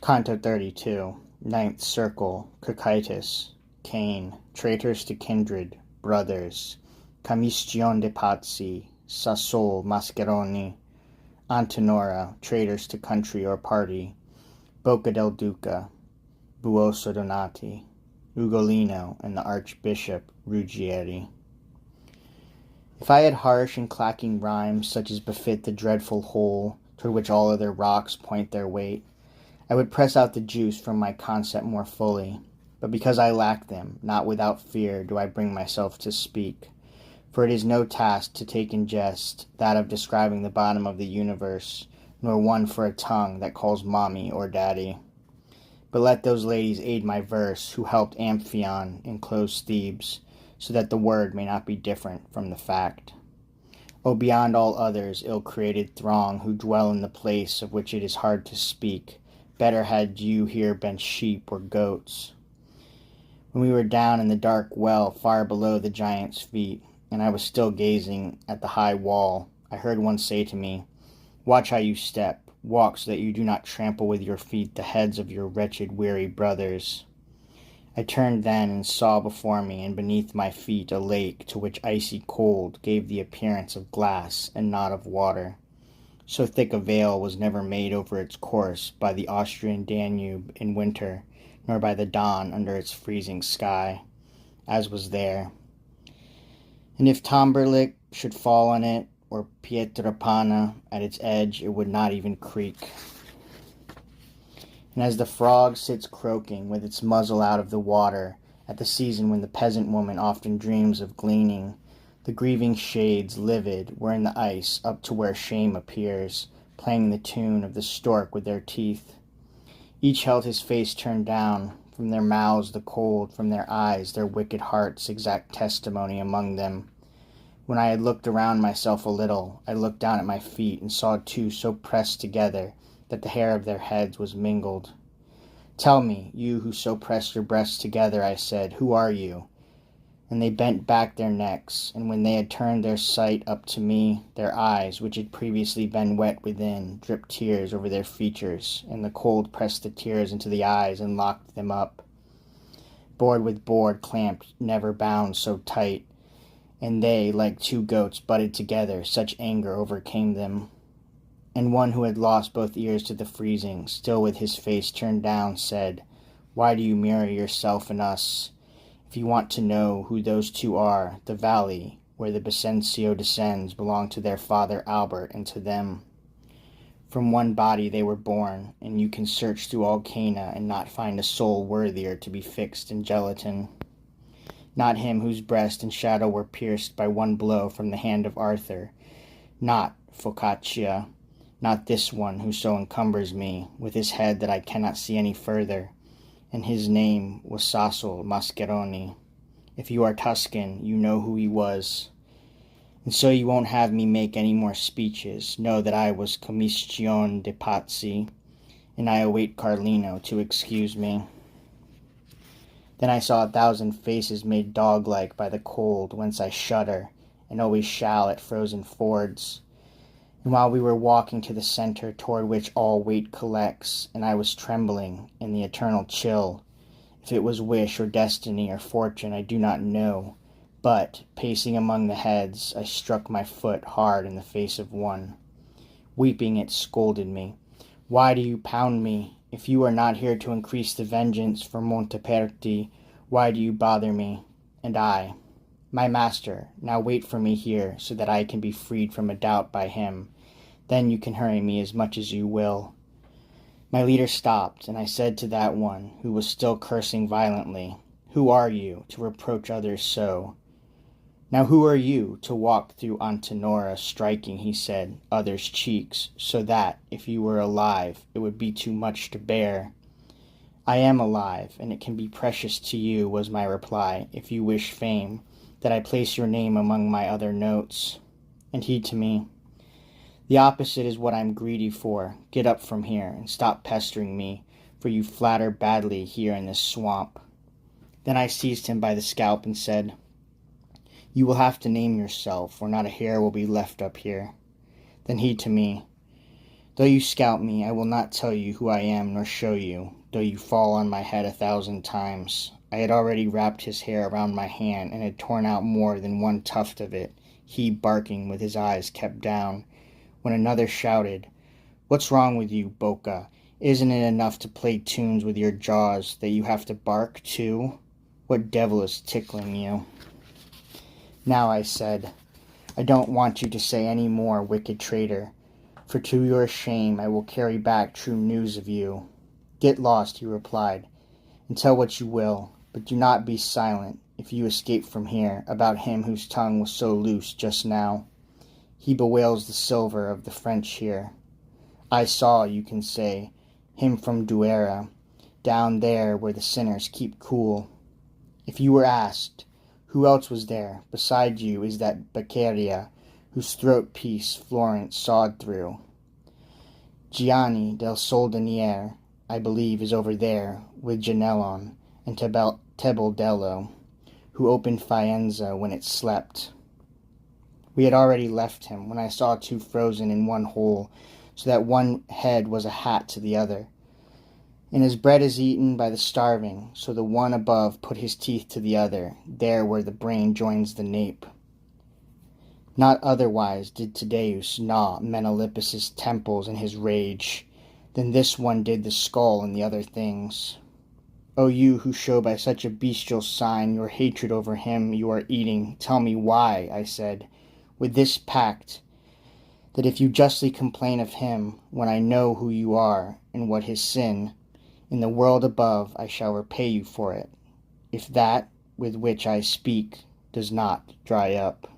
Canto 32, Ninth Circle, Cocytus, Cain, traitors to kindred, brothers, Commistione de Pazzi, Sassol, Mascheroni, Antenora, traitors to country or party, Bocca del Duca, Buoso Donati, Ugolino, and the Archbishop Ruggieri. If I had harsh and clacking rhymes such as befit the dreadful hole toward which all other rocks point their weight, I would press out the juice from my concept more fully, but because I lack them, not without fear do I bring myself to speak, for it is no task to take in jest that of describing the bottom of the universe, nor one for a tongue that calls mommy or daddy. But let those ladies aid my verse who helped Amphion enclose Thebes, so that the word may not be different from the fact. O beyond all others ill-created throng who dwell in the place of which it is hard to speak, better had you here been sheep or goats. When we were down in the dark well far below the giant's feet, and I was still gazing at the high wall, I heard one say to me, "Watch how you step, walk so that you do not trample with your feet the heads of your wretched weary brothers." I turned then and saw before me and beneath my feet a lake to which icy cold gave the appearance of glass and not of water. So thick a veil was never made over its course by the Austrian Danube in winter, nor by the dawn under its freezing sky, as was there. And if Tamberlik should fall on it, or Pietrapana at its edge, it would not even creak. And as the frog sits croaking with its muzzle out of the water at the season when the peasant woman often dreams of gleaning, the grieving shades, livid, were in the ice up to where shame appears, playing the tune of the stork with their teeth. Each held his face turned down, from their mouths the cold, from their eyes their wicked hearts exact testimony among them. When I had looked around myself a little, I looked down at my feet and saw two so pressed together that the hair of their heads was mingled. "Tell me, you who so press your breasts together," I said, "who are you?" And they bent back their necks, and when they had turned their sight up to me, their eyes, which had previously been wet within, dripped tears over their features, and the cold pressed the tears into the eyes and locked them up. Board with board clamped, never bound so tight, and they, like two goats, butted together, such anger overcame them. And one who had lost both ears to the freezing, still with his face turned down, said, "Why do you mirror yourself in us? If you want to know who those two are, the valley where the Bicencio descends belonged to their father Albert and to them. From one body they were born, and you can search through all Cana and not find a soul worthier to be fixed in gelatin. Not him whose breast and shadow were pierced by one blow from the hand of Arthur, not Focaccia, not this one who so encumbers me, with his head that I cannot see any further, and his name was Sassol Mascheroni. If you are Tuscan, you know who he was. And so you won't have me make any more speeches. Know that I was Commistione de Pazzi, and I await Carlino to excuse me." Then I saw 1,000 faces made dog-like by the cold, whence I shudder, and always shall at frozen fords. And while we were walking to the center toward which all weight collects, and I was trembling in the eternal chill, if it was wish or destiny or fortune, I do not know, but, pacing among the heads, I struck my foot hard in the face of one. Weeping, it scolded me. "Why do you pound me? If you are not here to increase the vengeance for Monteperti, why do you bother me?" And I, "My master, now wait for me here, so that I can be freed from a doubt by him. Then you can hurry me as much as you will." My leader stopped, and I said to that one, who was still cursing violently, "Who are you, to reproach others so?" "Now who are you, to walk through Antenora, striking," he said, "others' cheeks, so that, if you were alive, it would be too much to bear?" "I am alive, and it can be precious to you," was my reply, "if you wish fame, that I place your name among my other notes." And he to me, "The opposite is what I'm greedy for. Get up from here, and stop pestering me, for you flatter badly here in this swamp." Then I seized him by the scalp and said, "You will have to name yourself, or not a hair will be left up here." Then he to me, Though you scout me, I will not tell you who I am nor show you, though you fall on my head 1,000 times. I had already wrapped his hair around my hand and had torn out more than one tuft of it, he barking with his eyes kept down, when another shouted, "What's wrong with you, Boca? Isn't it enough to play tunes with your jaws that you have to bark, too? What devil is tickling you?" "Now," I said, "I don't want you to say any more, wicked traitor, for to your shame I will carry back true news of you." "Get lost," he replied, "and tell what you will, but do not be silent, if you escape from here, about him whose tongue was so loose just now. He bewails the silver of the French here. I saw, you can say, him from Duera, down there where the sinners keep cool. If you were asked, who else was there beside you is that Beccaria, whose throat-piece Florence sawed through. Gianni del Soldaniere, I believe, is over there with Ganelon and Tebaldello, who opened Faenza when it slept." We had already left him when I saw two frozen in one hole, so that one head was a hat to the other. And as bread is eaten by the starving, so the one above put his teeth to the other, there where the brain joins the nape. Not otherwise did Tydeus gnaw Menalippus' temples in his rage, than this one did the skull and the other things. O you who show by such a bestial sign your hatred over him you are eating, tell me why, I said, with this pact, that if you justly complain of him, when I know who you are and what his sin, in the world above I shall repay you for it, if that with which I speak does not dry up.